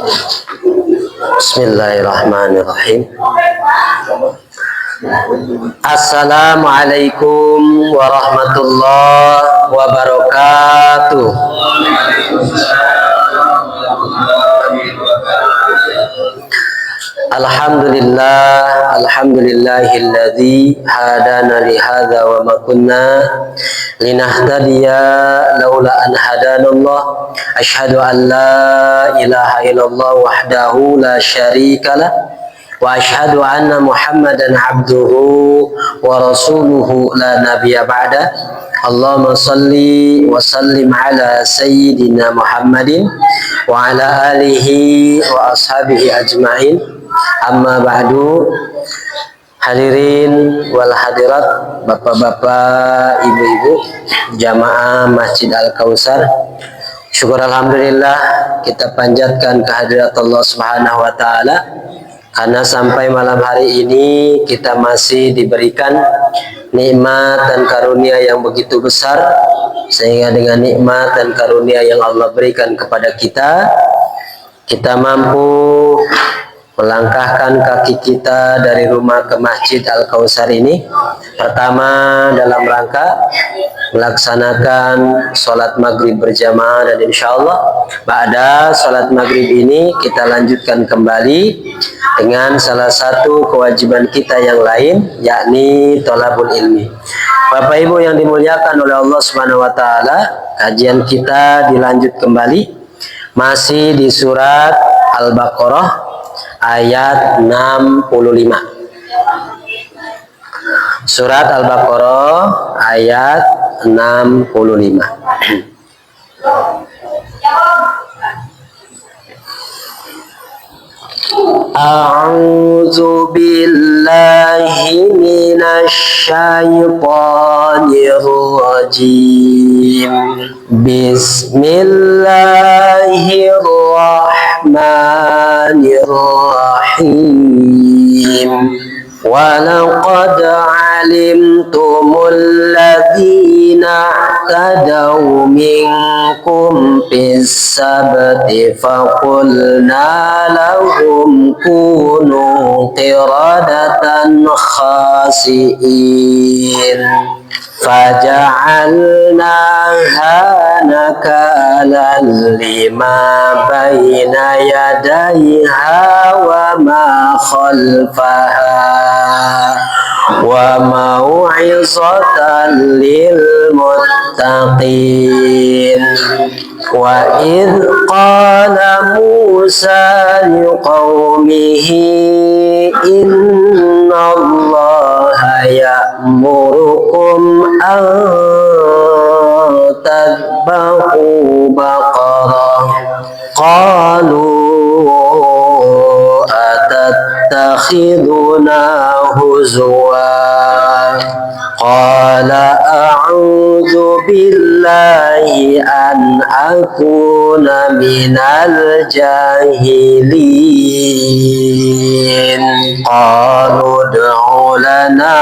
Bismillahirrahmanirrahim. Assalamualaikum warahmatullahi wabarakatuh. Alhamdulillahilladzi hadana li hadza wa ma kunna linahtadiya laula an hadanallah. Asyhadu an la ilaha illallah wahdahu la syarikalah wa asyhadu anna Muhammadan abduhu wa rasuluhu la nabiyya ba'da. Allahumma salli wa sallim ala sayyidina Muhammadin wa ala alihi wa ashabihi ajma'in. Amma ba'du. Hadirin wal hadirat, bapak-bapak, ibu-ibu, jamaah Masjid Al-Kautsar. Syukur alhamdulillah kita panjatkan kehadirat Allah Subhanahu wa taala karena sampai malam hari ini kita masih diberikan nikmat dan karunia yang begitu besar, sehingga dengan nikmat dan karunia yang Allah berikan kepada kita, kita mampu melangkahkan kaki kita dari rumah ke Masjid Al-Kautsar ini. Pertama, dalam rangka melaksanakan sholat maghrib berjamaah, dan insya Allah pada sholat maghrib ini kita lanjutkan kembali dengan salah satu kewajiban kita yang lain, yakni thalabul ilmi. Bapak Ibu yang dimuliakan oleh Allah Subhanahu wa taala, kajian kita dilanjut kembali masih di surat Al-Baqarah ayat 65. Surat Al-Baqarah ayat 65. A'udzu billahi minasy syaithanir rajim. Bismillahirrahmanirrahim. Walaqad alimtumul ladzina i'tadaw minkum fis sabti faqulna lahum kunu qiradatan khasi'in faja'alnaha nakalan lima baina yadayha wa ma khalfaha wa mau'izatan lil muttaqin. Wa idh qala Musa liqaumihi inna Allaha ya'murukum an tadhbahu baqarah. Qalu atattakhiduna huzwa. Qala a'udzu billahi an akuna minal jahilin. Qalu ud'u lana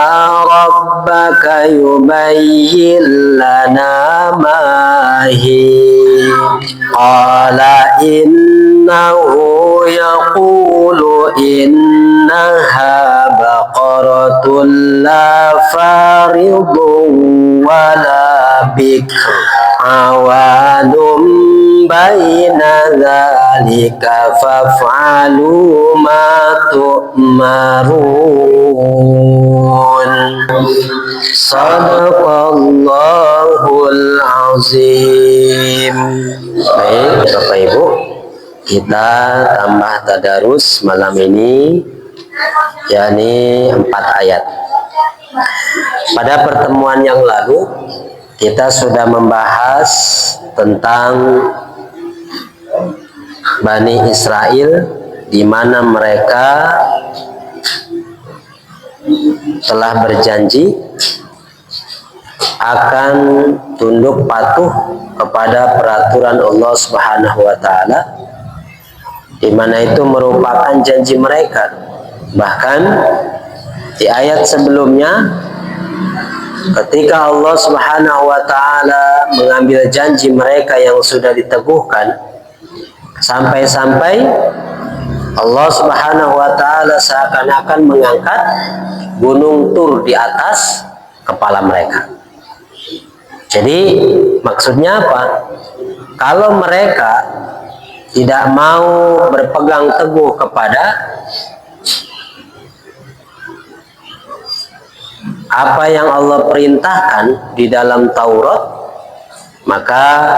rabbaka yubayyin lana ma hi. Qala innahu yaqulu innaha baqaratun la faridun wa la bikr awadum baina dzalika faf'alu ma tu'marun. Sadaqallahul azim. Baik Bapak Ibu, kita tambah tadarus malam ini, yakni 4 ayat. Pada pertemuan yang lalu kita sudah membahas tentang Bani Israel, di mana mereka telah berjanji akan tunduk patuh kepada peraturan Allah Subhanahu wa taala, di mana itu merupakan janji mereka. Bahkan di ayat sebelumnya, ketika Allah Subhanahu wa taala mengambil janji mereka yang sudah diteguhkan, Sampai-sampai Allah Subhanahu wa taala seakan-akan mengangkat gunung Tur di atas kepala mereka. Jadi maksudnya apa? Kalau mereka tidak mau berpegang teguh kepada apa yang Allah perintahkan di dalam Taurat, maka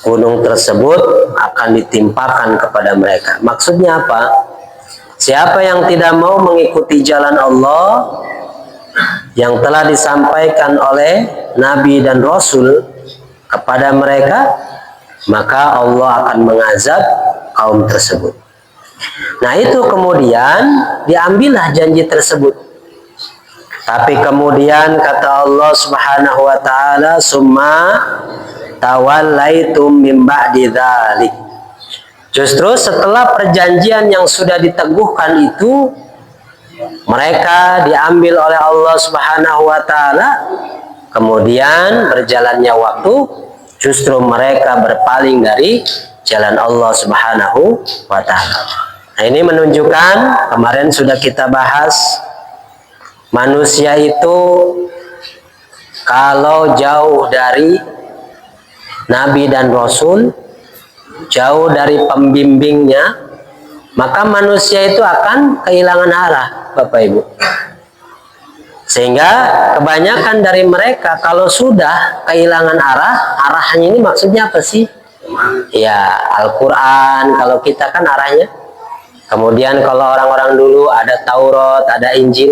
gunung tersebut akan ditimpakan kepada mereka. Maksudnya apa? Siapa yang tidak mau mengikuti jalan Allah yang telah disampaikan oleh Nabi dan Rasul kepada mereka, maka Allah akan mengazab kaum tersebut. Nah, itu kemudian diambillah janji tersebut. Tapi kemudian kata Allah Subhanahu wa taala, "Summa tawallaitum min ba'di dzalik." Justru setelah perjanjian yang sudah diteguhkan itu, mereka diambil oleh Allah Subhanahu wa taala, kemudian berjalannya waktu, justru mereka berpaling dari jalan Allah Subhanahu wa taala. Nah, ini menunjukkan, kemarin sudah kita bahas, manusia itu kalau jauh dari Nabi dan Rasul, jauh dari pembimbingnya, maka manusia itu akan kehilangan arah, Bapak Ibu. Sehingga kebanyakan dari mereka kalau sudah kehilangan arah, arahnya ini maksudnya apa sih? Ya, Al-Quran, kalau kita kan arahnya. Kemudian kalau orang-orang dulu ada Taurat, ada Injil.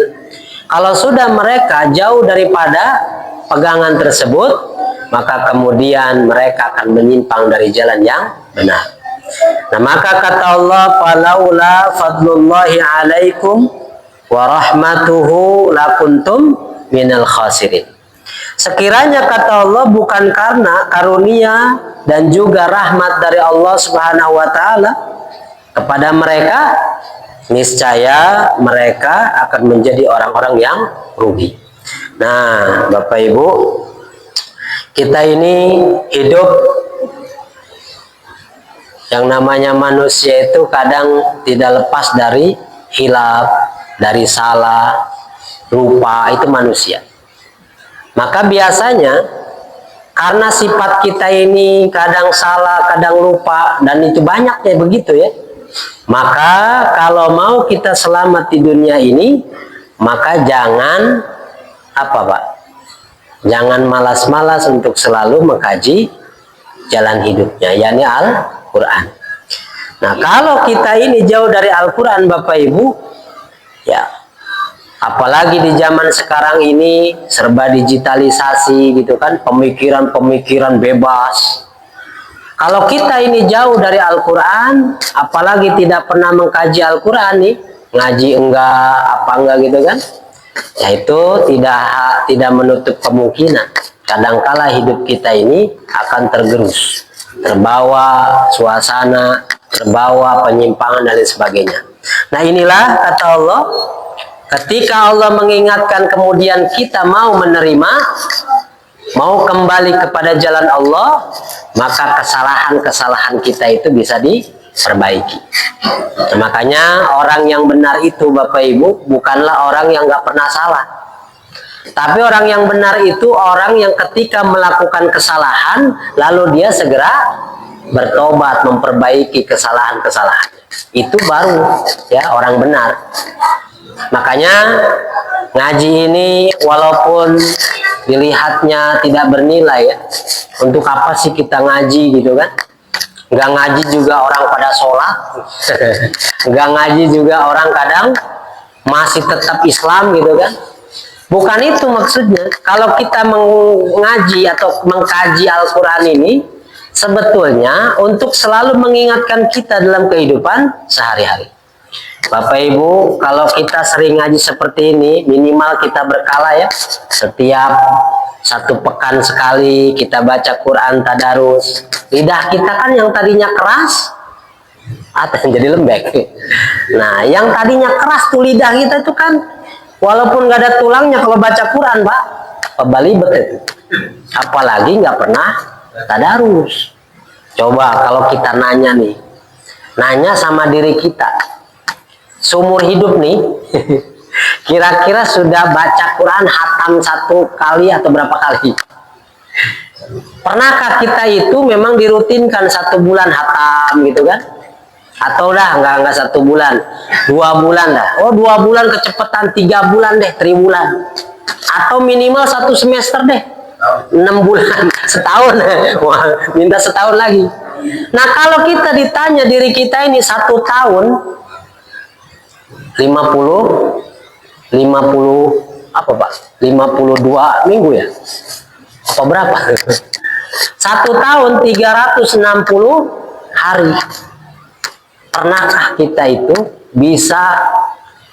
Kalau sudah mereka jauh daripada pegangan tersebut, maka kemudian mereka akan menyimpang dari jalan yang benar. Nah, maka kata Allah, "Falaula fadlullahi 'alaikum wa rahmatuhu lakuntum minal khasirin." Sekiranya kata Allah bukan karena karunia dan juga rahmat dari Allah Subhanahu wa taala kepada mereka, niscaya mereka akan menjadi orang-orang yang rugi. Nah, Bapak Ibu, kita ini hidup, yang namanya manusia itu kadang tidak lepas dari hilaf, dari salah, lupa, itu manusia. Maka biasanya karena sifat kita ini kadang salah, kadang lupa, dan itu banyak ya begitu ya. Maka kalau mau kita selamat di dunia ini, maka jangan apa Pak? Jangan malas-malas untuk selalu mengkaji jalan hidupnya, yakni Al-Quran. Nah, kalau kita ini jauh dari Al-Quran, Bapak Ibu, ya, apalagi di zaman sekarang ini serba digitalisasi gitu kan, pemikiran-pemikiran bebas. Kalau kita ini jauh dari Al-Quran, apalagi tidak pernah mengkaji Al-Quran nih, ngaji enggak, apa enggak gitu kan, ya itu tidak menutup kemungkinan kadangkala hidup kita ini akan tergerus, terbawa suasana, terbawa penyimpangan dan lain sebagainya. Nah, inilah kata Allah, ketika Allah mengingatkan kemudian kita mau menerima, mau kembali kepada jalan Allah, maka kesalahan-kesalahan kita itu bisa diperbaiki. Nah, makanya orang yang benar itu Bapak Ibu bukanlah orang yang gak pernah salah, tapi orang yang benar itu orang yang ketika melakukan kesalahan lalu dia segera bertobat, memperbaiki kesalahan-kesalahan. Itu baru ya orang benar. Makanya ngaji ini walaupun dilihatnya tidak bernilai ya, untuk apa sih kita ngaji gitu kan? Nggak ngaji juga orang pada sholat, nggak ngaji juga orang kadang masih tetap Islam gitu kan? Bukan itu maksudnya. Kalau kita mengaji atau mengkaji Al-Quran ini sebetulnya untuk selalu mengingatkan kita dalam kehidupan sehari-hari. Bapak Ibu, kalau kita sering ngaji seperti ini, minimal kita berkala ya. Setiap 1 pekan sekali kita baca Quran tadarus. Lidah kita kan yang tadinya keras, atau jadi lembek. Nah, yang tadinya keras tuh lidah kita itu kan, walaupun nggak ada tulangnya kalau baca Quran, Pak, pebalibet itu. Apalagi nggak pernah tadarus. Coba kalau kita nanya nih, nanya sama diri kita, seumur hidup nih, kira-kira sudah baca Quran hatam 1 kali atau berapa kali? Pernahkah kita itu memang dirutinkan 1 bulan hatam gitu kan? Atau dah nggak 1 bulan, 2 bulan dah. Oh 2 bulan kecepatan, 3 bulan deh, 3 bulan. Atau minimal 1 semester deh, 6 bulan, setahun. Wah, minta setahun lagi. Nah kalau kita ditanya diri kita ini 1 tahun 50 apa Pak? 52 minggu ya? Apa berapa? 1 tahun 360 hari. Pernahkah kita itu bisa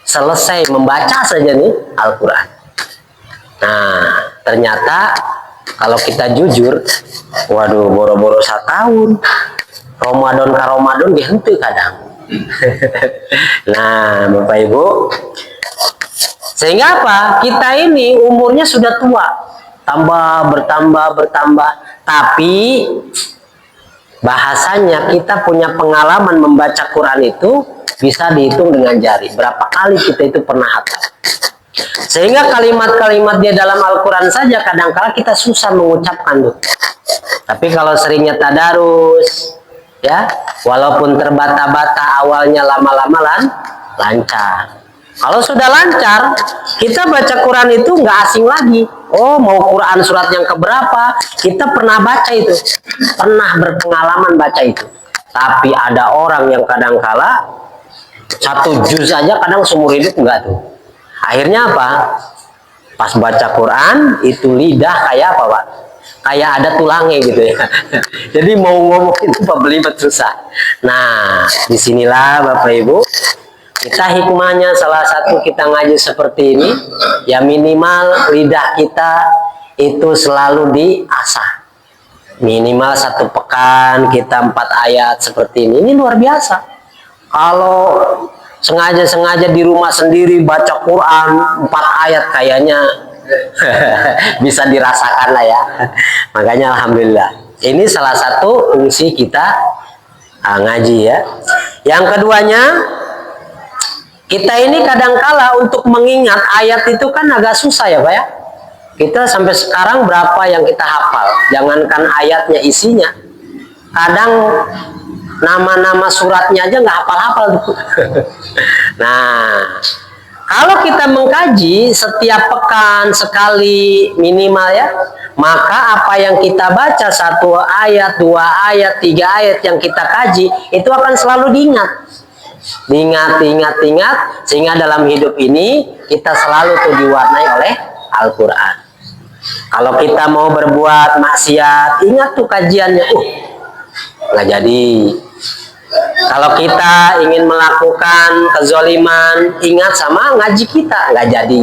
selesai membaca saja nih Al-Quran? Nah, ternyata kalau kita jujur, waduh, boro-boro 1 tahun, Ramadan ke Ramadan dihenti kadang. Nah, Bapak Ibu, sehingga apa? Kita ini umurnya sudah tua, bertambah, tapi bahasanya kita punya pengalaman membaca Quran itu bisa dihitung dengan jari. Berapa kali kita itu pernah hafal. Sehingga kalimat-kalimat dia dalam Al-Quran saja kadang-kala kita susah mengucapkan tuh. Tapi kalau seringnya tadarus, ya, walaupun terbata-bata awalnya lama-lama lancar. Kalau sudah lancar, kita baca Quran itu nggak asing lagi. Oh, mau Quran surat yang keberapa, kita pernah baca itu. Pernah berpengalaman baca itu. Tapi ada orang yang kadang-kala 1 juz saja kadang seumur hidup enggak tuh. Akhirnya apa? Pas baca Quran, itu lidah kayak apa Pak? Kayak ada tulangnya gitu ya. Jadi mau ngomong itu belibet susah. Nah, disinilah Bapak Ibu, kita hikmahnya salah satu kita ngaji seperti ini, ya minimal lidah kita itu selalu diasah. Minimal 1 pekan kita 4 ayat seperti ini luar biasa. Kalau sengaja di rumah sendiri baca Quran 4 ayat kayaknya bisa dirasakan lah ya. Makanya alhamdulillah, ini salah satu fungsi kita ngaji ya. Yang keduanya, kita ini kadangkala untuk mengingat ayat itu kan agak susah ya Pak ya. Kita sampai sekarang berapa yang kita hafal, jangankan ayatnya, isinya. Kadang nama-nama suratnya aja nggak hafal-hafal. Nah, kalau kita mengkaji setiap pekan sekali minimal ya, maka apa yang kita baca 1 ayat, 2 ayat, 3 ayat yang kita kaji itu akan selalu diingat, sehingga dalam hidup ini kita selalu tuh diwarnai oleh Al-Quran. Kalau kita mau berbuat maksiat, ingat tuh kajiannya, nggak jadi. Kalau kita ingin melakukan kezoliman, ingat sama ngaji kita, nggak jadi.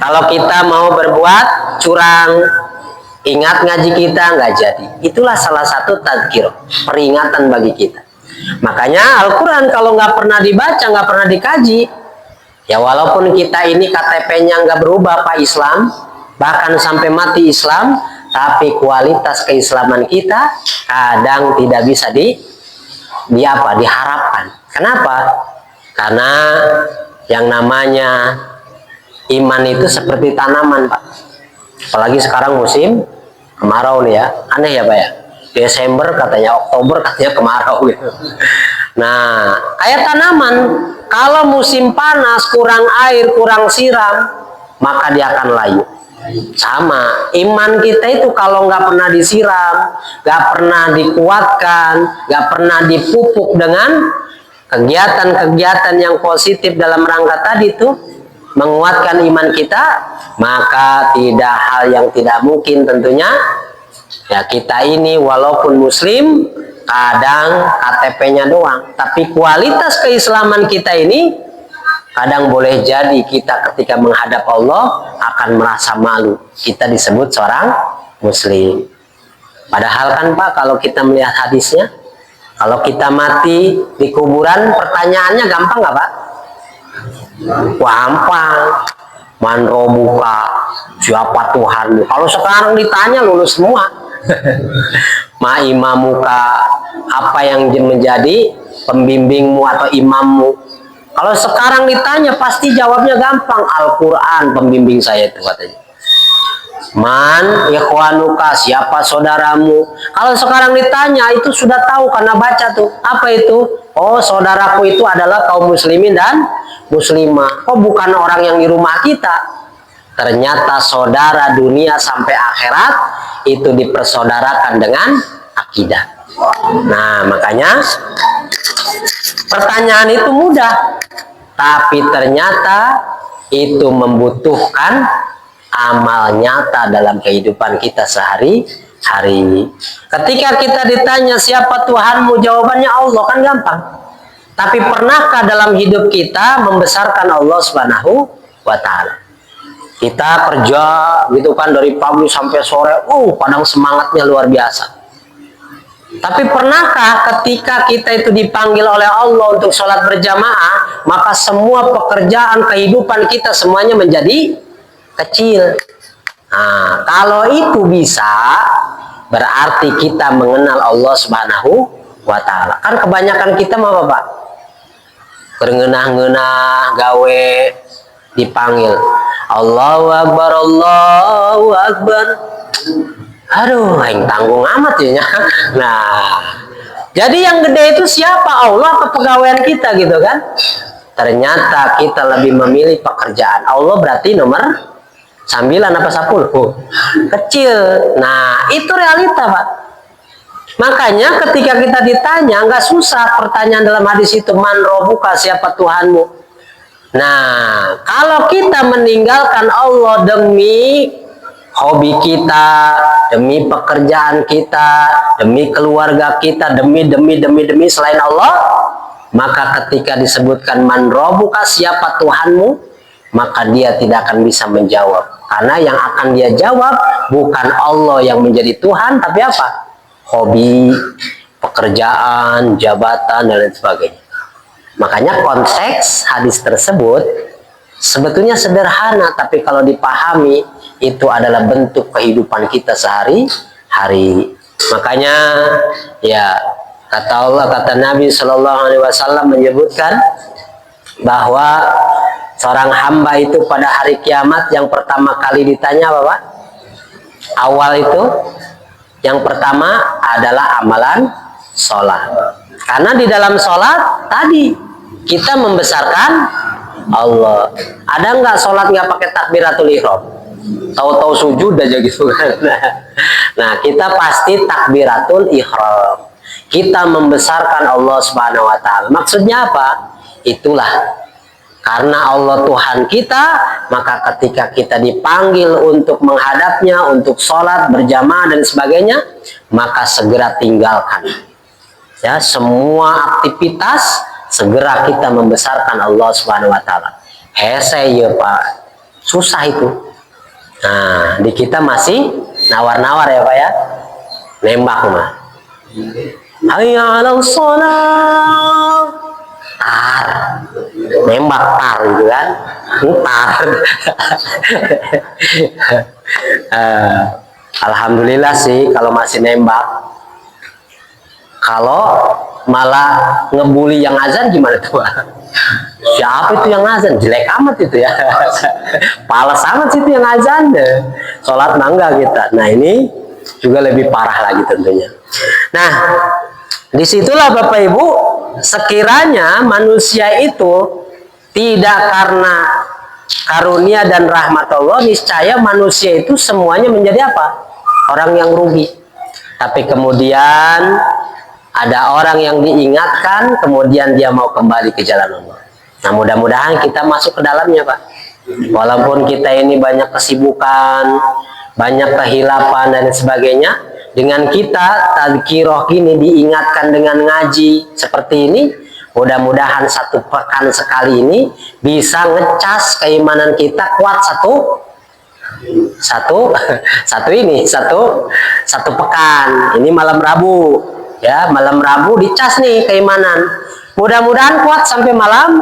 Kalau kita mau berbuat curang, ingat ngaji kita, nggak jadi. Itulah salah satu tadzkir, peringatan bagi kita. Makanya Al-Quran kalau nggak pernah dibaca, nggak pernah dikaji, ya walaupun kita ini KTP-nya nggak berubah Pak Islam, bahkan sampai mati Islam, tapi kualitas keislaman kita kadang tidak bisa diharapkan. Kenapa? Karena yang namanya iman itu seperti tanaman Pak. Apalagi sekarang musim kemarau nih ya, aneh ya Pak ya. Desember katanya, Oktober katanya kemarau gitu. Nah, kayak tanaman, kalau musim panas kurang air, kurang siram, maka dia akan layu. Sama, iman kita itu kalau nggak pernah disiram, nggak pernah dikuatkan, nggak pernah dipupuk dengan kegiatan-kegiatan yang positif dalam rangka tadi tuh menguatkan iman kita, maka tidak hal yang tidak mungkin tentunya ya kita ini walaupun muslim kadang KTP-nya doang, tapi kualitas keislaman kita ini kadang boleh jadi kita ketika menghadap Allah akan merasa malu. Kita disebut seorang muslim. Padahal kan Pak, kalau kita melihat hadisnya, kalau kita mati di kuburan, pertanyaannya gampang nggak Pak? Gampang. Man robuka, siapa Tuhanmu? Kalau sekarang ditanya lulus semua. ma imamuka, apa yang menjadi pembimbingmu atau imammu. Kalau sekarang ditanya pasti jawabnya gampang, Al-Quran pembimbing saya itu katanya. Man ikhwanuka, siapa saudaramu. Kalau sekarang ditanya itu sudah tahu karena baca tuh. Apa itu? Oh, saudaraku itu adalah kaum muslimin dan muslimah. Oh, bukan orang yang di rumah kita. Ternyata saudara dunia sampai akhirat itu dipersaudarakan dengan akidah. Nah, makanya pertanyaan itu mudah, tapi ternyata itu membutuhkan amal nyata dalam kehidupan kita sehari-hari. Ketika kita ditanya siapa Tuhanmu, jawabannya Allah, kan gampang. Tapi pernahkah dalam hidup kita membesarkan Allah Subhanahu wa Ta'ala? Kita kerja gitu kan dari pagi sampai sore, padang semangatnya luar biasa. Tapi pernahkah ketika kita itu dipanggil oleh Allah untuk sholat berjamaah, maka semua pekerjaan kehidupan kita semuanya menjadi kecil? Nah, kalau itu bisa, berarti kita mengenal Allah Subhanahu wa Ta'ala. Kan kebanyakan kita mau apa, Pak? Berngenah-ngenah, gawe, dipanggil Allahu Akbar, Allahu Akbar. Aduh, yang tanggung amat ya. Nah, jadi yang gede itu siapa? Allah atau pegawaian kita gitu kan? Ternyata kita lebih memilih pekerjaan. Allah berarti nomor 9 apa 10? Kecil. Nah, itu realita, Pak. Makanya ketika kita ditanya, nggak susah pertanyaan dalam hadis itu, man robuka, siapa Tuhanmu? Nah, kalau kita meninggalkan Allah demi hobi kita, demi pekerjaan kita, demi keluarga kita, demi selain Allah, maka ketika disebutkan man robuka, siapa Tuhanmu, maka dia tidak akan bisa menjawab. Karena yang akan dia jawab bukan Allah yang menjadi Tuhan, tapi apa? Hobi, pekerjaan, jabatan, dan lain sebagainya. Makanya konteks hadis tersebut sebetulnya sederhana, tapi kalau dipahami itu adalah bentuk kehidupan kita sehari-hari. Makanya ya kata Allah, kata Nabi Shallallahu Alaihi Wasallam menyebutkan bahwa seorang hamba itu pada hari kiamat yang pertama kali ditanya apa, Pak? Awal itu yang pertama adalah amalan sholat. Karena di dalam sholat tadi kita membesarkan Allah. Ada nggak sholat nggak pakai takbiratul ihram? Tahu-tahu sujud aja gitu kan? Nah, kita pasti takbiratul ihram. Kita membesarkan Allah Subhanahu wa Ta'ala. Maksudnya apa? Itulah karena Allah Tuhan kita, maka ketika kita dipanggil untuk menghadapnya, untuk sholat berjamaah dan sebagainya, maka segera tinggalkan ya semua aktivitas, segera kita membesarkan Allah Subhanahu wa Ta'ala. Hese ya Pak, susah itu. Nah, di kita masih nawar-nawar ya Pak ya, nembak mah. Hayya 'alal shalah, tar, nembak tar gitu kan, tar. Alhamdulillah sih kalau masih nembak. Kalau malah ngebully yang azan gimana tuh? Siapa itu yang azan? Jelek amat itu ya. Pales amat sih itu yang azan deh. Sholat mangga kita. Nah ini juga lebih parah lagi tentunya. Nah disitulah Bapak Ibu, sekiranya manusia itu tidak karena karunia dan rahmat Allah, niscaya manusia itu semuanya menjadi apa? Orang yang rugi. Tapi kemudian ada orang yang diingatkan, kemudian dia mau kembali ke jalan Allah. Nah mudah-mudahan kita masuk ke dalamnya Pak. Walaupun kita ini banyak kesibukan, banyak kehilapan dan sebagainya, dengan kita tadzkirah gini diingatkan dengan ngaji seperti ini, mudah-mudahan satu pekan sekali ini bisa ngecas keimanan kita kuat satu pekan. Ini malam Rabu ya, malam Rabu dicas nih keimanan, mudah-mudahan kuat sampai malam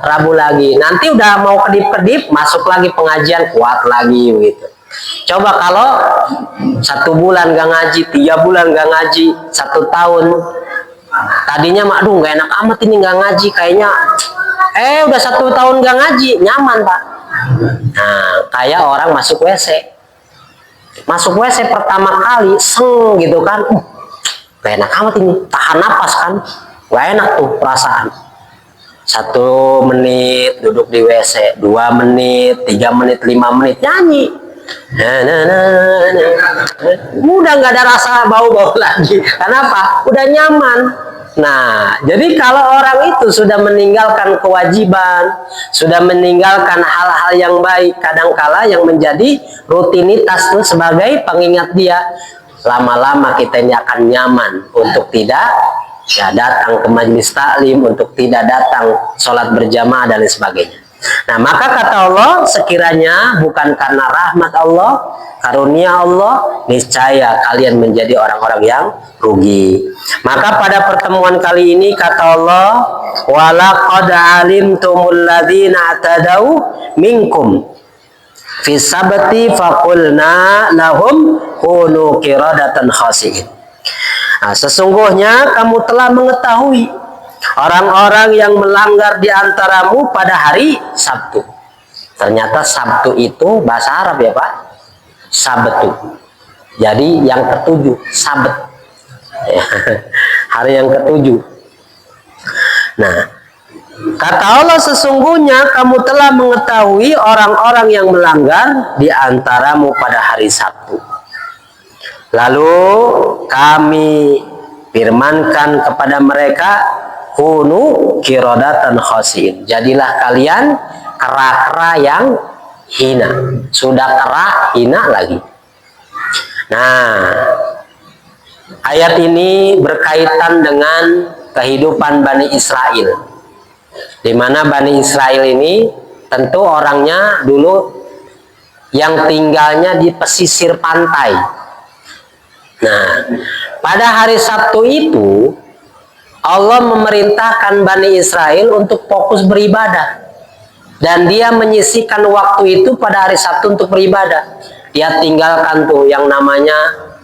Rabu lagi. Nanti udah mau kedip-kedip masuk lagi pengajian, kuat lagi begitu. Coba kalau 1 bulan gak ngaji, 3 bulan gak ngaji, 1 tahun. Tadinya aduh gak enak amat ini gak ngaji kayaknya. Udah 1 tahun gak ngaji, nyaman Pak. Nah, kayak orang masuk WC. Masuk WC pertama kali, seng gitu kan. Gak enak amat ini, tahan napas kan. Gak enak tuh perasaan. 1 menit duduk di WC, 2 menit, 3 menit, 5 menit nyanyi. Udah nggak ada rasa bau-bau lagi. Kenapa? Udah nyaman. Nah, jadi kalau orang itu sudah meninggalkan kewajiban, sudah meninggalkan hal-hal yang baik, kadangkala yang menjadi rutinitas itu sebagai pengingat dia, lama-lama kita ini akan nyaman untuk tidak datang ke majelis taklim, untuk tidak datang sholat berjamaah dan lain sebagainya. Nah, maka kata Allah, sekiranya bukan karena rahmat Allah, karunia Allah, niscaya kalian menjadi orang-orang yang rugi. Maka pada pertemuan kali ini kata Allah, walaqad alimtumul ladzina atadau minkum fi sabti faqulna lahum kunu qiradatan khasi'in. Nah, sesungguhnya kamu telah mengetahui orang-orang yang melanggar di antaramu pada hari Sabtu. Ternyata Sabtu itu bahasa Arab ya Pak, Sabtu. Jadi yang ketujuh, Sabat. Hari yang ketujuh. Nah, kata Allah, sesungguhnya kamu telah mengetahui orang-orang yang melanggar di antaramu pada hari Sabtu. Lalu kami firmankan kepada mereka, kunu qiradatan khasiin. Jadilah kalian kera-kera yang hina. Sudah kera, hina lagi. Nah, ayat ini berkaitan dengan kehidupan Bani Israel. Di mana Bani Israel ini tentu orangnya dulu yang tinggalnya di pesisir pantai. Nah, pada hari Sabtu itu Allah memerintahkan Bani Israel untuk fokus beribadah. Dan dia menyisihkan waktu itu pada hari Sabtu untuk beribadah. Dia tinggalkan tuh yang namanya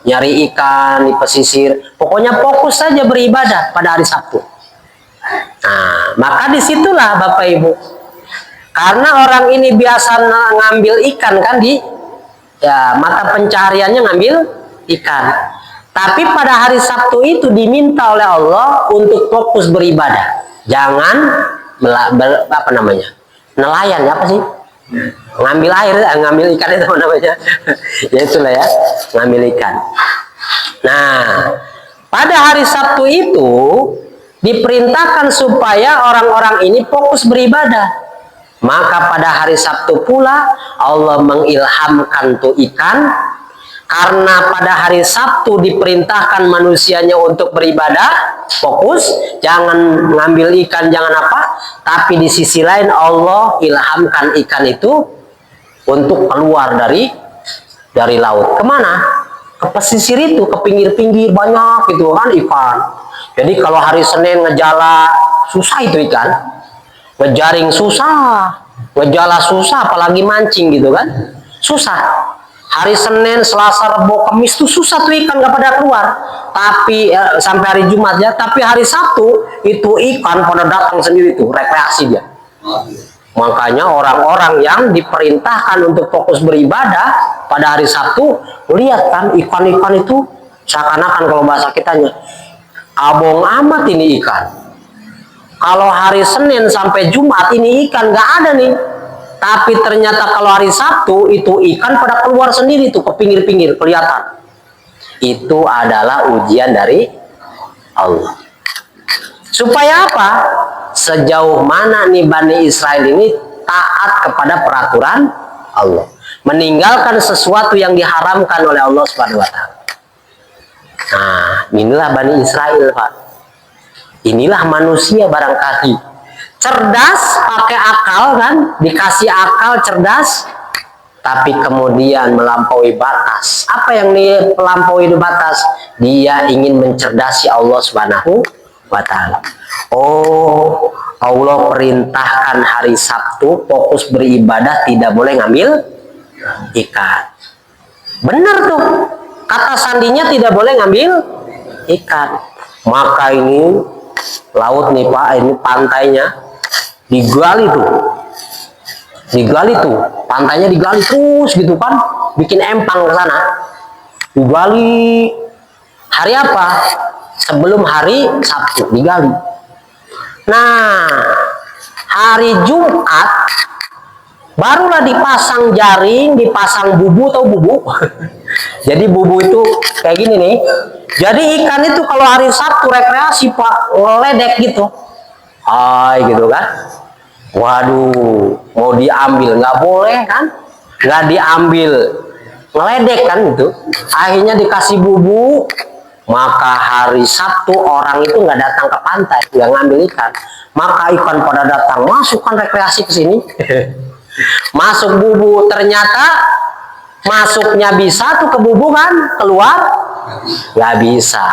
nyari ikan di pesisir. Pokoknya fokus saja beribadah pada hari Sabtu. Nah, maka disitulah Bapak Ibu. Karena orang ini biasa ngambil ikan kan mata pencahariannya ngambil ikan. Tapi pada hari Sabtu itu diminta oleh Allah untuk fokus beribadah. Jangan nelayan apa sih? Ngambil air, ngambil ikan itu namanya. Ya itulah ya, ngambil ikan. Nah, pada hari Sabtu itu diperintahkan supaya orang-orang ini fokus beribadah. Maka pada hari Sabtu pula Allah mengilhamkan tuh ikan. Karena pada hari Sabtu diperintahkan manusianya untuk beribadah, fokus, jangan ngambil ikan, jangan apa. Tapi di sisi lain Allah ilhamkan ikan itu untuk keluar dari laut. Kemana? Ke pesisir itu, ke pinggir-pinggir banyak gitu kan ikan. Jadi kalau hari Senin ngejala susah itu ikan, ngejaring susah, ngejala susah, apalagi mancing gitu kan, susah. Hari Senin, Selasa, Rabu, Kamis itu susah tuh ikan gak pada keluar. Tapi sampai hari Jumat ya. Tapi hari Sabtu itu ikan pada datang sendiri tuh, rekreasi dia. Makanya orang-orang yang diperintahkan untuk fokus beribadah pada hari Sabtu, lihat kan ikan-ikan itu seakan-akan kalau bahasa kitanya, abong amat ini ikan. Kalau hari Senin sampai Jumat ini ikan gak ada nih. Tapi ternyata kalau hari Sabtu itu ikan pada keluar sendiri tuh ke pinggir-pinggir kelihatan. Itu adalah ujian dari Allah. Supaya apa? Sejauh mana nih Bani Israel ini taat kepada peraturan Allah. Meninggalkan sesuatu yang diharamkan oleh Allah Subhanahu wa Ta'ala. Nah, inilah Bani Israel, Pak. Inilah manusia barangkali. Cerdas, pakai akal kan, dikasih akal cerdas, tapi kemudian melampaui batas. Apa yang dia melampaui batas? Dia ingin mencerdasi Allah Subhanahu wa Ta'ala. Oh, Allah perintahkan hari Sabtu fokus beribadah, tidak boleh ngambil ikan. Benar tuh. Kata sandinya tidak boleh ngambil ikan. Maka ini laut nih Pak, ini pantainya digali tuh. Digali tuh, pantainya digali terus gitu kan. Bikin empang ke sana. Digali hari apa? Sebelum hari Sabtu digali. Nah, hari Jumat barulah dipasang jaring, dipasang bubu, tahu bubu? Jadi bubu itu kayak gini nih. Jadi ikan itu kalau hari Sabtu rekreasi Pak, ngeledek gitu. Hai gitu kan. Waduh, mau diambil nggak boleh kan? Nggak diambil, ngeledek kan itu. Akhirnya dikasih bubu. Maka hari Sabtu orang itu nggak datang ke pantai, nggak ngambil ikan. Maka ikan pada datang, masukkan rekreasi ke sini. Masuk bubu, ternyata masuknya bisa tuh ke bubu kan, keluar nggak bisa.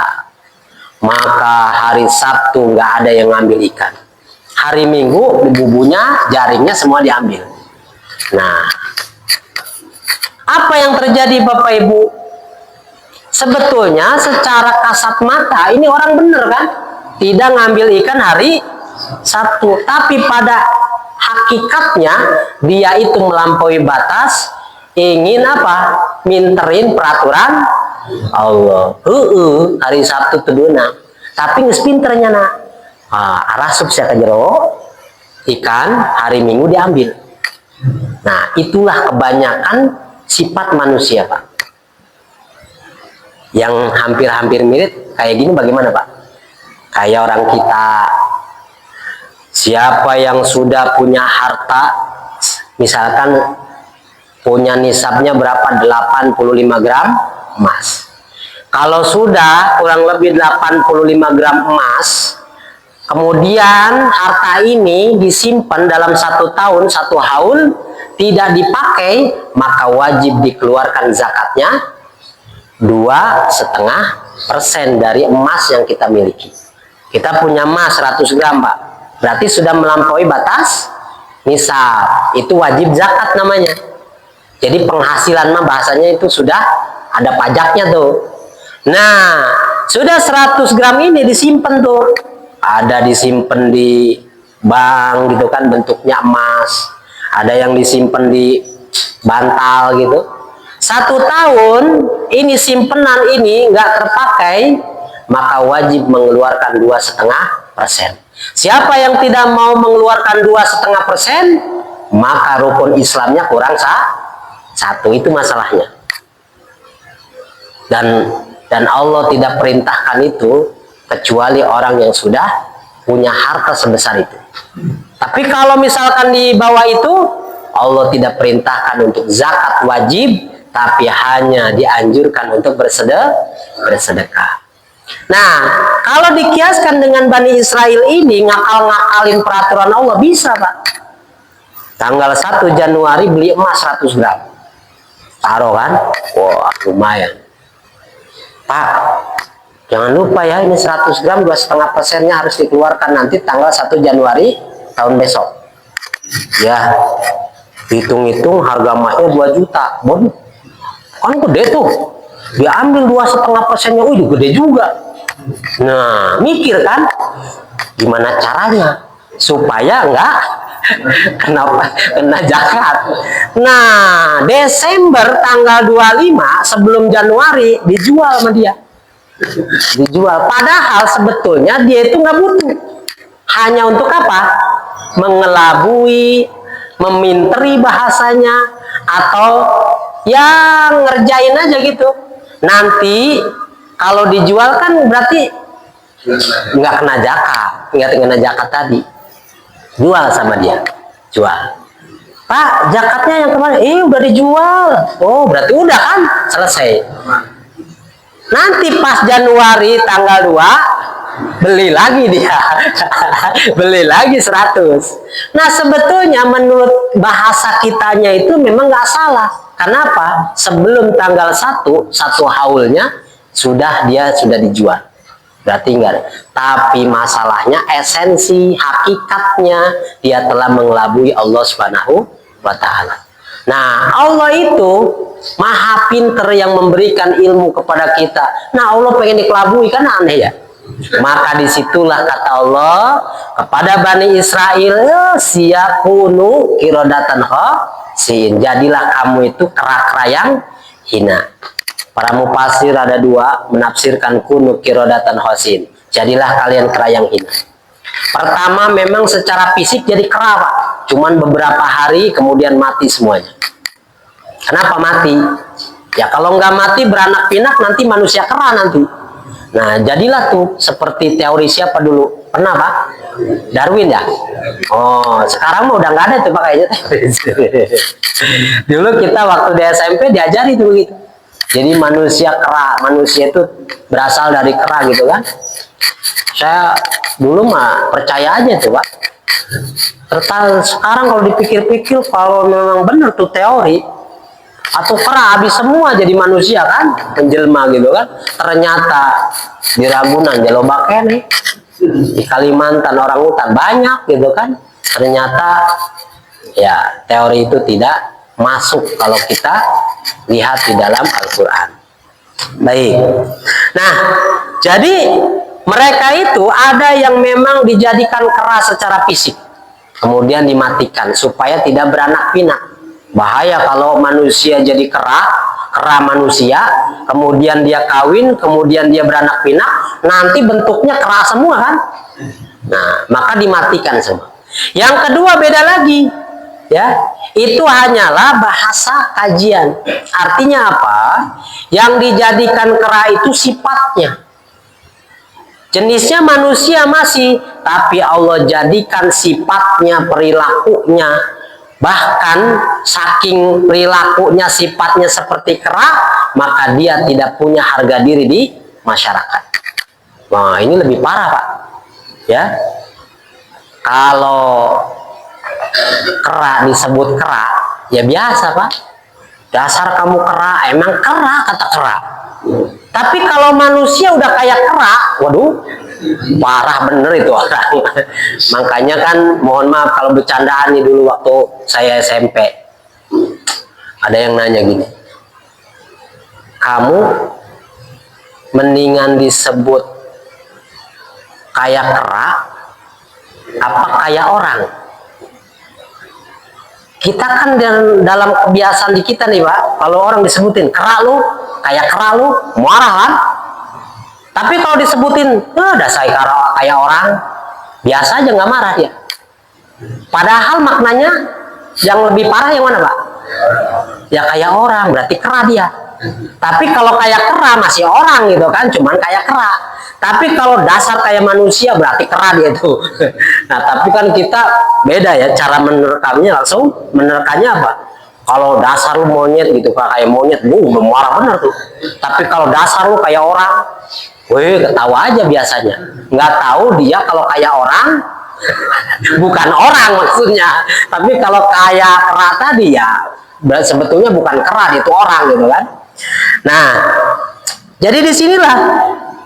Maka hari Sabtu nggak ada yang ngambil ikan. Hari Minggu di bubunya, jaringnya semua diambil. Nah, apa yang terjadi Bapak Ibu? Sebetulnya secara kasat mata ini orang bener kan, tidak ngambil ikan hari Sabtu, tapi pada hakikatnya dia itu melampaui batas, ingin apa? Minterin peraturan Allah. Hari Sabtu teduna, tapi nges pinternya nak. Arasup saya kejero, ikan hari Minggu diambil. Nah, itulah kebanyakan sifat manusia Pak. Yang hampir-hampir mirip kayak gini bagaimana Pak? Kayak orang kita, siapa yang sudah punya harta, misalkan punya nisabnya berapa, 85 gram emas. Kalau sudah kurang lebih 85 gram emas, kemudian harta ini disimpan dalam 1 tahun, 1 haul, tidak dipakai, maka wajib dikeluarkan zakatnya 2,5% dari emas yang kita miliki. Kita punya emas 100 gram Pak, berarti sudah melampaui batas nisab, itu wajib zakat namanya. Jadi penghasilan mah bahasanya itu sudah ada pajaknya tuh. Nah, sudah 100 gram ini disimpan tuh, ada disimpan di bank gitu kan, bentuknya emas, ada yang disimpan di bantal gitu. 1 tahun ini simpenan ini nggak terpakai, maka wajib mengeluarkan 2,5%. Siapa yang tidak mau mengeluarkan 2,5%, maka rukun Islamnya kurang 1, itu masalahnya. Dan Allah tidak perintahkan itu kecuali orang yang sudah punya harta sebesar itu. Tapi kalau misalkan di bawah itu, Allah tidak perintahkan untuk zakat wajib, tapi hanya dianjurkan untuk bersedekah. Nah, kalau dikiaskan dengan Bani Israel ini, ngakal-ngakalin peraturan Allah, bisa Pak. Tanggal 1 Januari beli emas 100 gram. Taruh kan? Wah, lumayan. Pak, jangan lupa ya, ini 100 gram 2,5%-nya harus dikeluarkan nanti tanggal 1 Januari tahun besok. Ya, hitung-hitung harga emasnya 2 juta. Bon, kan gede tuh. Diambil 2,5%-nya, gede juga. Nah, mikir kan, gimana caranya supaya enggak kena zakat. Nah, Desember tanggal 25 sebelum Januari dijual sama dia. Dijual. Padahal sebetulnya dia itu nggak butuh. Hanya untuk apa? Mengelabui, meminteri bahasanya, atau yang ngerjain aja gitu. Nanti kalau dijual kan berarti nggak kena zakat, nggak kena zakat tadi. Jual sama dia, jual. Pak, zakatnya yang kemarin, udah dijual. Oh, berarti udah kan, selesai. Nanti pas Januari tanggal 2 beli lagi dia. Beli lagi 100. Nah, sebetulnya menurut bahasa kitanya itu memang nggak salah. Kenapa? Sebelum tanggal 1 haulnya sudah dijual. Berarti enggak. Tapi masalahnya esensi hakikatnya dia telah mengelabui Allah Subhanahu wa taala. Nah, Allah itu Maha pinter yang memberikan ilmu kepada kita. Nah, Allah pengen dikelabui, kan aneh ya. Maka disitulah kata Allah kepada Bani Israel, siyakunu kirodatan khosin, jadilah kamu itu kera-kera yang hina. Para mufasir ada dua menafsirkan kunu kirodatan khosin, jadilah kalian kera yang hina. Pertama, memang secara fisik jadi kera, Pak. Cuman beberapa hari kemudian mati semuanya. Kenapa mati? Ya kalau nggak mati beranak pinak nanti manusia kera nanti. Nah, jadilah tuh seperti teori siapa dulu? Pernah, Pak? Darwin ya? Oh, sekarang mah udah nggak ada tuh Pak kayaknya. Dulu kita waktu di SMP diajari tuh begitu. Jadi manusia kera, manusia itu berasal dari kera gitu kan. Saya dulu mah percaya aja tuh Pak. Terus sekarang kalau dipikir-pikir, kalau memang benar tuh teori, atau kera habis semua jadi manusia kan, menjelma gitu kan. Ternyata di Ragunan Jalobake nih, di Kalimantan orang hutan banyak gitu kan. Ternyata ya teori itu tidak masuk kalau kita lihat di dalam Al-Quran. Baik. Nah, jadi mereka itu ada yang memang dijadikan kera secara fisik, kemudian dimatikan supaya tidak beranak pinak. Bahaya kalau manusia jadi kera manusia, kemudian dia kawin, kemudian dia beranak pinak, nanti bentuknya kera semua kan. Nah, maka dimatikan semua. Yang kedua beda lagi, ya, itu hanyalah bahasa kajian. Artinya apa? Yang dijadikan kera itu sifatnya. Jenisnya manusia masih, tapi Allah jadikan sifatnya, perilakunya. Bahkan saking perilakunya, sifatnya seperti kera, maka dia tidak punya harga diri di masyarakat. Nah, ini lebih parah Pak. Ya, kalau kera disebut kera, ya biasa Pak. Dasar kamu kera, emang kera kata kera. Tapi kalau manusia udah kayak kera, waduh, parah bener itu orang. Makanya kan mohon maaf kalau bercandaan nih, dulu waktu saya SMP ada yang nanya gini, kamu mendingan disebut kayak kera apa kayak orang? Kita kan dalam kebiasaan di kita nih Pak, kalau orang disebutin kera lu, kayak kera lu, marah kan? Tapi kalau disebutin, dasar kayak orang, biasa aja nggak marah ya. Padahal maknanya yang lebih parah yang mana Pak? Ya kayak orang, berarti kera dia. Tapi kalau kayak kera masih orang gitu kan, cuman kayak kera. Tapi kalau dasar kayak manusia berarti kera dia tuh. Nah, tapi kan kita beda ya cara menerkamnya, langsung menerkannya apa? Kalau dasar lu monyet gitu, kayak monyet, udah marah bener tuh. Tapi kalau dasar lu kayak orang, weh, ketawa aja biasanya. Nggak tahu dia kalau kayak orang, bukan orang maksudnya. Tapi kalau kayak kera tadi ya, sebetulnya bukan kera, itu orang gitu kan. Nah, jadi disinilah.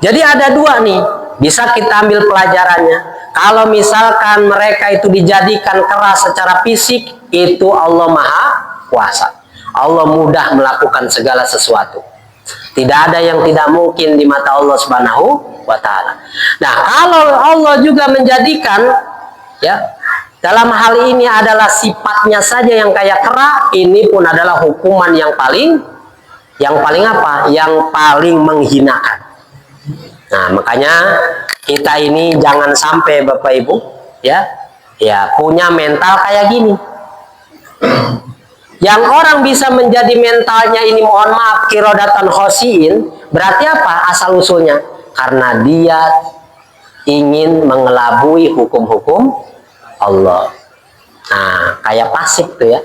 Jadi ada dua nih, bisa kita ambil pelajarannya. Kalau misalkan mereka itu dijadikan kera secara fisik, itu Allah Maha Kuasa. Allah mudah melakukan segala sesuatu. Tidak ada yang tidak mungkin di mata Allah Subhanahu wa Ta'ala. Nah, kalau Allah juga menjadikan, ya, dalam hal ini adalah sifatnya saja yang kayak kera, ini pun adalah hukuman yang paling apa? Yang paling menghinakan. Nah, makanya kita ini jangan sampai Bapak Ibu, ya punya mental kayak gini. Yang orang bisa menjadi mentalnya ini, mohon maaf, kirodatan khosiin, berarti apa asal usulnya? Karena dia ingin mengelabui hukum-hukum Allah. Nah, kayak pasif tuh ya.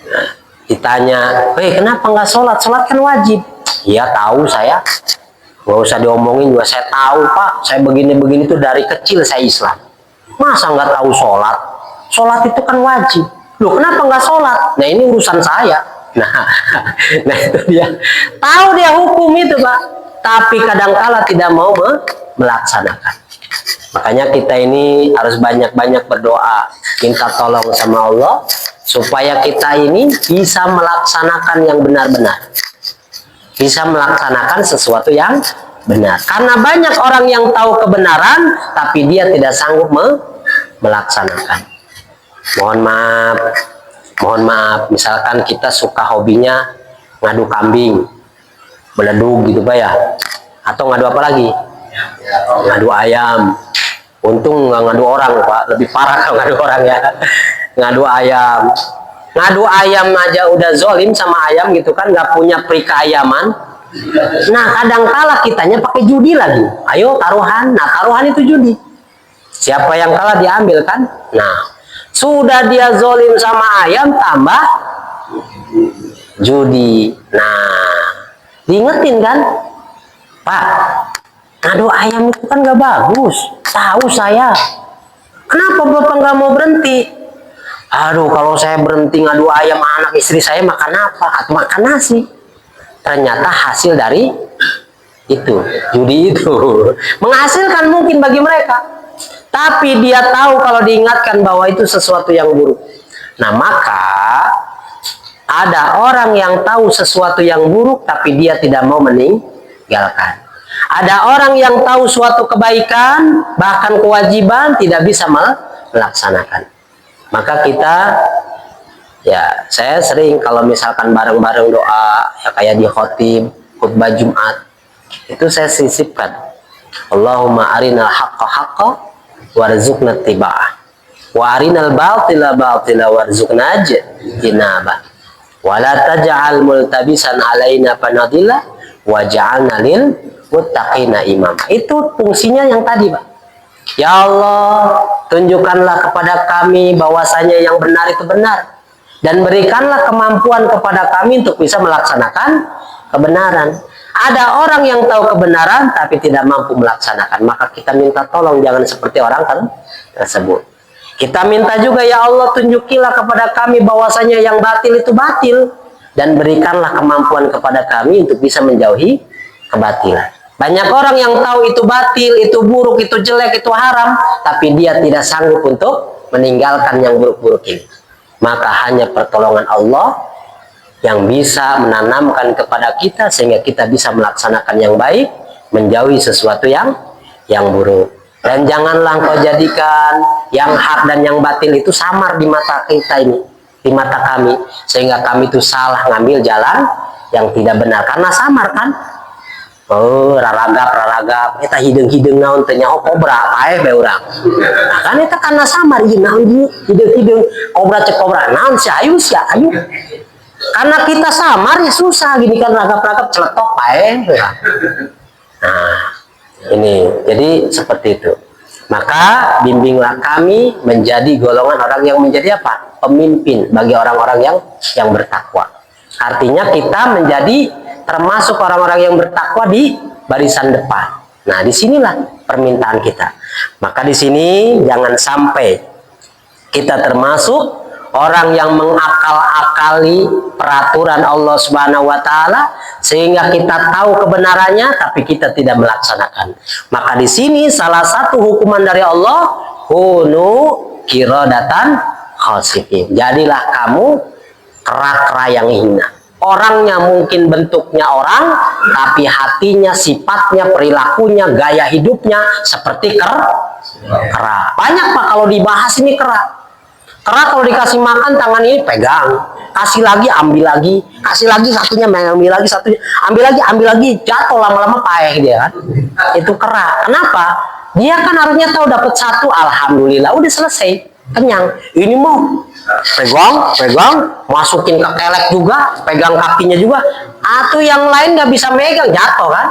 Nah, ditanya, kenapa nggak sholat? Sholat kan wajib. Iya tahu saya. Gak usah diomongin juga, saya tahu Pak. Saya begini-begini tuh dari kecil saya Islam. Masa nggak tahu sholat? Sholat itu kan wajib. Loh, kenapa nggak sholat? Nah, ini urusan saya. Nah itu dia. Tahu dia hukum itu Pak, tapi kadangkala tidak mau melaksanakan. Makanya kita ini harus banyak-banyak berdoa, minta tolong sama Allah supaya kita ini bisa melaksanakan yang benar-benar, bisa melaksanakan sesuatu yang benar. Karena banyak orang yang tahu kebenaran tapi dia tidak sanggup melaksanakan. Mohon maaf, misalkan kita suka hobinya ngadu kambing, beledug gitu Pak ya, atau ngadu apa lagi, ngadu ayam. Untung nggak ngadu orang Pak, lebih parah kalau ngadu orang ya. Ngadu ayam aja udah zolim sama ayam gitu kan, nggak punya peri keayaman. Nah kadangkala kitanya pakai judi lagi, ayo taruhan. Nah taruhan itu judi, siapa yang kalah diambil kan. Nah sudah dia zolim sama ayam tambah judi. Nah diingetin kan, Pak, ngadu ayam itu kan gak bagus, tahu saya. Kenapa Bapak nggak mau berhenti? Aduh, kalau saya berhenti ngadu ayam, anak istri saya makan apa? Atau makan nasi. Ternyata hasil dari itu, judi itu menghasilkan mungkin bagi mereka, tapi dia tahu kalau diingatkan bahwa itu sesuatu yang buruk. Nah maka ada orang yang tahu sesuatu yang buruk tapi dia tidak mau meninggalkan. Ada orang yang tahu suatu kebaikan, bahkan kewajiban, tidak bisa melaksanakan. Maka kita, ya saya sering kalau misalkan bareng-bareng doa, ya kayak di khutbah Jumat, itu saya sisipkan, Allahumma arinal haqqa haqqa warzuqna tiba'ah, wa arinal batila batila warzuqna jinabah, wa la taj'al multabisan alaina panadila wa ja'alna lil muttaqina imam. Itu fungsinya yang tadi Pak. Ya Allah, tunjukkanlah kepada kami bahwasanya yang benar itu benar, dan berikanlah kemampuan kepada kami untuk bisa melaksanakan kebenaran. Ada orang yang tahu kebenaran tapi tidak mampu melaksanakan, maka kita minta tolong jangan seperti orang tersebut. Kita minta juga, ya Allah, tunjukilah kepada kami bahwasanya yang batil itu batil, dan berikanlah kemampuan kepada kami untuk bisa menjauhi kebatilan. Banyak orang yang tahu itu batil, itu buruk, itu jelek, itu haram, tapi dia tidak sanggup untuk meninggalkan yang buruk-buruk ini. Maka hanya pertolongan Allah yang bisa menanamkan kepada kita sehingga kita bisa melaksanakan yang baik, menjauhi sesuatu yang buruk. Dan janganlah engkau jadikan yang hak dan yang batil itu samar di mata kita ini, di mata kami, sehingga kami itu salah ngambil jalan yang tidak benar karena samar kan. Oh, raragap eta hidung naon teh nyaho kobra paeh bae urang. Nah, kan eta karena samar ieu naon ieu hidung kobra cek kobra naon si ayu. Karena kita samar ya susah gini kan, ragap-ragap celetok paeh. Nah, ini jadi seperti itu. Maka bimbinglah kami menjadi golongan orang yang menjadi apa? Pemimpin bagi orang-orang yang bertakwa. Artinya kita menjadi termasuk orang-orang yang bertakwa di barisan depan. Nah, disinilah permintaan kita. Maka di sini jangan sampai kita termasuk orang yang mengakal-akali peraturan Allah Subhanahu wa Ta'ala sehingga kita tahu kebenarannya tapi kita tidak melaksanakan. Maka di sini salah satu hukuman dari Allah, kunu qiradatan khasi'in. Jadilah kamu kera-kera yang hina. Orangnya mungkin bentuknya orang, tapi hatinya, sifatnya, perilakunya, gaya hidupnya seperti kera. Banyak Pak kalau dibahas ini kera. Kera kalau dikasih makan tangan ini pegang, kasih lagi ambil lagi, kasih lagi satunya ambil lagi satunya, ambil lagi, jatuh lama-lama paeh dia kan. Itu kera. Kenapa? Dia kan harusnya tahu dapat satu, alhamdulillah udah selesai, kenyang. Ini mau pegang, masukin ke kelek juga, pegang kakinya juga, atau yang lain nggak bisa megang, jatuh kan.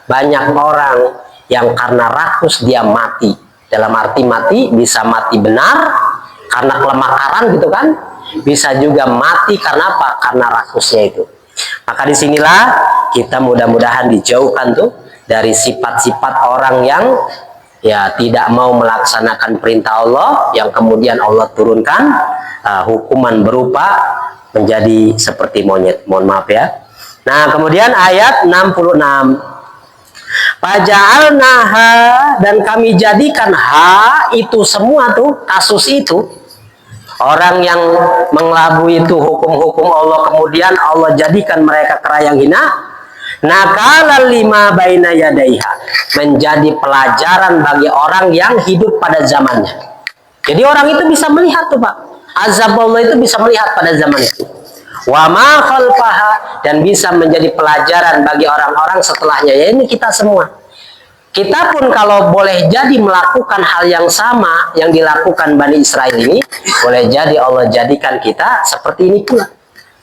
Banyak orang yang karena rakus dia mati, dalam arti mati bisa mati benar karena kelemahan gitu kan, bisa juga mati karena apa? Karena rakusnya itu. Maka disinilah kita mudah-mudahan dijauhkan tuh dari sifat-sifat orang yang ya tidak mau melaksanakan perintah Allah, yang kemudian Allah turunkan hukuman berupa menjadi seperti monyet. Mohon maaf ya. Nah, kemudian ayat 66. Faja'alnaha, dan kami jadikan ha itu semua tuh kasus itu. Orang yang mengelabui itu hukum-hukum Allah, kemudian Allah jadikan mereka kera yang hina, nakala lima baina yadaiha, menjadi pelajaran bagi orang yang hidup pada zamannya. Jadi orang itu bisa melihat tuh Pak, azab Allah itu bisa melihat pada zaman itu. Wa ma khalfaha, dan bisa menjadi pelajaran bagi orang-orang setelahnya, ya ini kita semua. Kita pun kalau boleh jadi melakukan hal yang sama yang dilakukan Bani Israel ini, boleh jadi Allah jadikan kita seperti ini pula.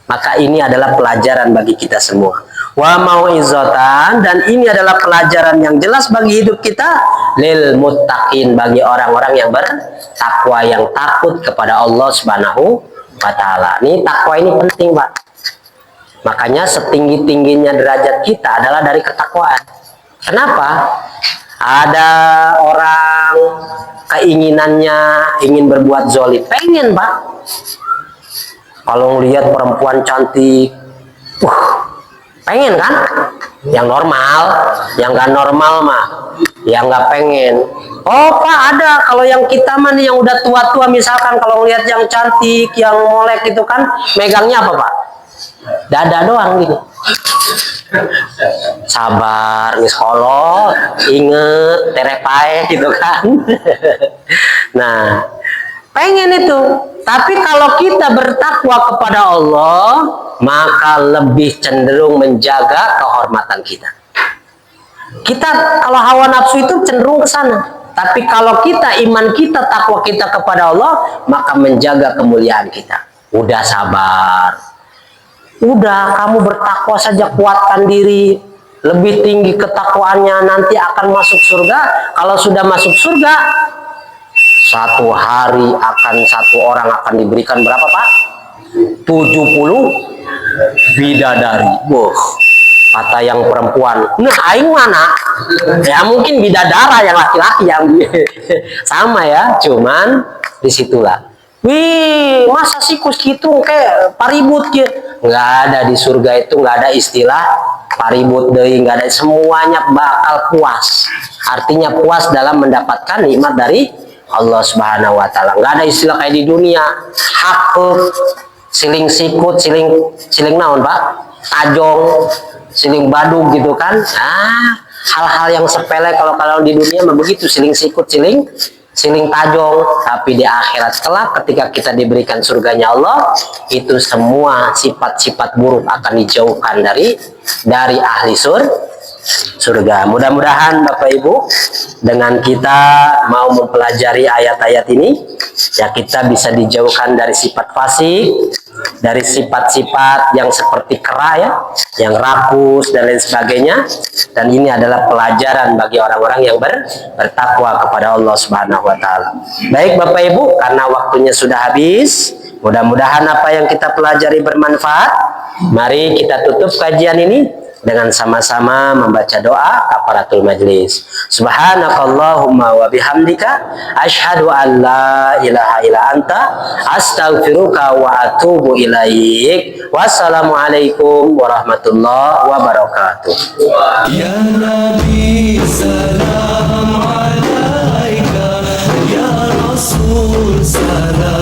Maka ini adalah pelajaran bagi kita semua. Wa mau'izatan, dan ini adalah pelajaran yang jelas bagi hidup kita, lil muttaqin, bagi orang-orang yang bertakwa, yang takut kepada Allah Subhanahu wa taala. Ini takwa ini penting, Pak. Makanya setinggi-tingginya derajat kita adalah dari ketakwaan. Kenapa? Ada orang keinginannya ingin berbuat zolim, pengen Pak. Kalau ngelihat perempuan cantik, pengen kan? Yang normal, yang nggak normal mah, yang nggak pengen. Oh Pak, ada. Kalau yang kita mah nih yang udah tua-tua, misalkan kalau ngelihat yang cantik, yang molek itu kan, megangnya apa Pak? Dada doang gitu. Sabar, ngiskolot, inget, terepae gitu kan. Nah, pengen itu. Tapi kalau kita bertakwa kepada Allah, maka lebih cenderung menjaga kehormatan kita. Kita kalau hawa nafsu itu cenderung ke sana. Tapi kalau kita, iman kita, takwa kita kepada Allah, maka menjaga kemuliaan kita. Udah sabar. Udah, kamu bertakwa saja, kuatkan diri. Lebih tinggi ketakwaannya, nanti akan masuk surga. Kalau sudah masuk surga, satu hari akan satu orang akan diberikan berapa Pak? 70 bidadari. Kata yang perempuan, nah aing mana? Ya mungkin bidadara yang laki-laki yang sama ya, cuman disitulah. Wih, masa sih kus gitu kayak paribut gitu? Nggak ada di surga itu, nggak ada istilah paribut deui, nggak ada, semuanya bakal puas. Artinya puas dalam mendapatkan nikmat dari Allah Subhanahu wa taala. Nggak ada istilah kayak di dunia, hakuk, siling sikut, siling naon Pak? Tajong, siling badug gitu kan. Nah, hal-hal yang sepele kalau di dunia mah begitu, siling sikut, siling tajong. Tapi di akhirat kelak ketika kita diberikan surganya Allah, itu semua sifat-sifat buruk akan dijauhkan dari ahli surga. Mudah-mudahan Bapak Ibu, dengan kita mau mempelajari ayat-ayat ini, ya kita bisa dijauhkan dari sifat fasik, dari sifat-sifat yang seperti kera ya, yang rakus dan lain sebagainya. Dan ini adalah pelajaran bagi orang-orang yang bertakwa kepada Allah Subhanahu wa taala. Baik Bapak Ibu, karena waktunya sudah habis, mudah-mudahan apa yang kita pelajari bermanfaat. Mari kita tutup kajian ini dengan sama-sama membaca doa kafaratul majlis. Subhanakallahumma wa bihamdika asyhadu an la ilaha illa anta astaghfiruka wa atubu ilaik. Wassalamualaikum warahmatullahi wabarakatuh. Ya Nabi salam alaika, ya Rasul salam